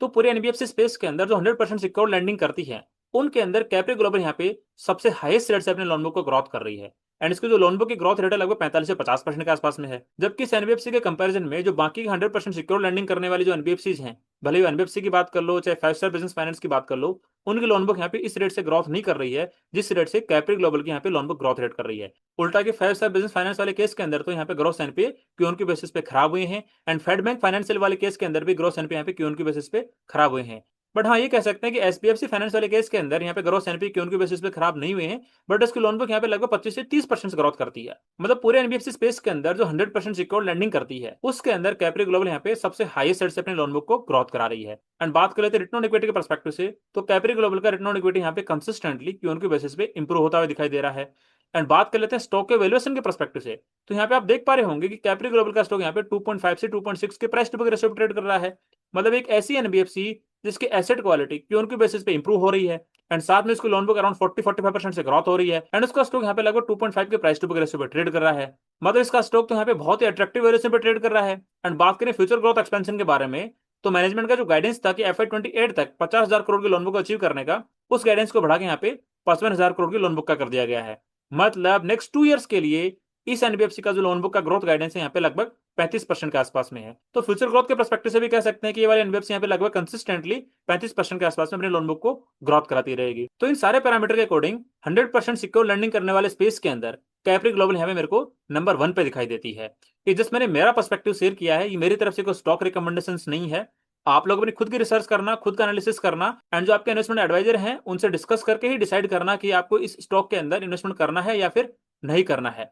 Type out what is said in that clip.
तो पूरे NBFC space के अंदर जो 100% सिक्योर लैंडिंग करती है, उनके अंदर कैप्री ग्लोबल यहाँ पे सबसे हाईएस्ट रेट से अपने लोन बुक को ग्रोथ कर रही है। एंड इसकी जो लोन बुक की ग्रोथ रेट है लगभग 45 से 50% के आसपास में है। जबकि इस एनबीएफसी के कंपैरिजन में जो बाकी 100% सिक्योर लैंडिंग करने वाली जो एनबीएफसीज हैं, भले ही एनबीएफसी की बात कर लो चाहे 5 स्टार बिजनेस फाइनेंस की बात कर लो, उनकी लोन बुक यहाँ पे इस रेट से ग्रोथ नहीं कर रही है जिस रेट से कैप्री ग्लोबल की यहाँ पे लोन बुक ग्रोथ रेट कर रही है। उल्टा के 5 स्टार बिजनेस फाइनेंस वाले केस के अंदर तो यहाँ पे ग्रोथ एनपीए क्यून की बेसिस पे खराब हुए हैं। एंड फेड बैंक फाइनेंशियल वाले केस के अंदर भी ग्रोथ एनपीए यहाँ पे क्यून की बेसिस पे खराब हुए हैं। बट हाँ, ये कह सकते हैं कि एसबीएफसी फाइनेंस वाले केस के अंदर यहाँ पे ग्रोथ एनपी क्यों उनकी बेसिस पे खराब नहीं हुए हैं, बट इसकी लोन बुक यहाँ पे लगभग 25 से 30% ग्रोथ करती है। मतलब पूरे एनबीएफसी स्पेस के अंदर जो 100% सिक्योर लैंडिंग करती है उसके अंदर कैप्री ग्लोबल यहाँ पे सबसे हाईएस्ट रेट से अपने लोन बुक को ग्रोथ करा रही है। एंड बात कर लेते हैं रिटर्न ऑन इक्विटी के पर्सपेक्टिव से, तो कैप्री ग्लोबल का रिटर्न ऑन इक्विटी यहाँ पे कंसिस्टेंटली क्यों उनकी बेसिस पे इंप्रूव होता हुआ दिखाई दे रहा है। एंड बात कर लेते हैं स्टॉक के वैल्यूएशन के पर्सपेक्टिव से, तो यहाँ पे आप देख पा रहे होंगे कि कैप्री ग्लोबल का स्टॉक यहाँ पे 2.5 से 2.6 के price to book ratio trade कर रहा है। मतलब एक ऐसी एनबीएफसी जिसकी एसेट क्वालिटी क्यों की बेसिस पे इंप्रूव हो रही है। एंड साथ में इसकी लोन बुक अराउंड 40-45% से ग्रोथ हो रही है। एंड उसका स्टॉक यहाँ पे लगभग 2.5 के प्राइस टू बुक रेशियो पे ट्रेड कर रहा है। मतलब इसका स्टॉक तो यहाँ पे बहुत ही अट्रैक्टिव वैल्यूएशन पे ट्रेड कर रहा है। एंड बात करें फ्यूचर ग्रोथ एक्सपेंशन के बारे में, तो मैनेजमेंट का जो गाइडेंस था कि FY 28 तक 50,000 करोड़ की लोन बुक को अचीव करने का, उस गाइडेंस को बढ़ा के यहाँ पे 55,000 करोड़ की लोन बुक का कर दिया गया है। मतलब नेक्स्ट 2 ईयर्स के लिए इस एनबीएफसी का जो लोन बुक का ग्रोथ गाइडेंस है यहाँ पे लगभग 35% के आसपास में है। तो फ्यूचर ग्रोथ के पर्सपेक्टिव से भी कह सकते हैं कि ये वाली एनबीएफसी यहाँ पे लगभग कंसिस्टेंटली 35% के आसपास में अपने लोन बुक को ग्रोथ कराती रहेगी। तो इन सारे पैरामीटर के अकॉर्डिंग 100% सिक्योर लैंडिंग करने वाले स्पेस के अंदर कैप्री ग्लोबल यहाँ पे मेरे को नंबर 1 पे दिखाई देती है। ये जस्ट मैंने मेरा पर्सपेक्टिव शेयर किया है, ये मेरी तरफ से कोई स्टॉक रिकमेंडेशन नहीं है। आप लोग अपनी खुद की रिसर्च करना, खुद का एनालिसिस करना, एंड जो आपके इन्वेस्टमेंट एडवाइजर हैं उनसे डिस्कस करके ही डिसाइड करना कि आपको इस स्टॉक के अंदर इन्वेस्टमेंट करना है या फिर नहीं करना है।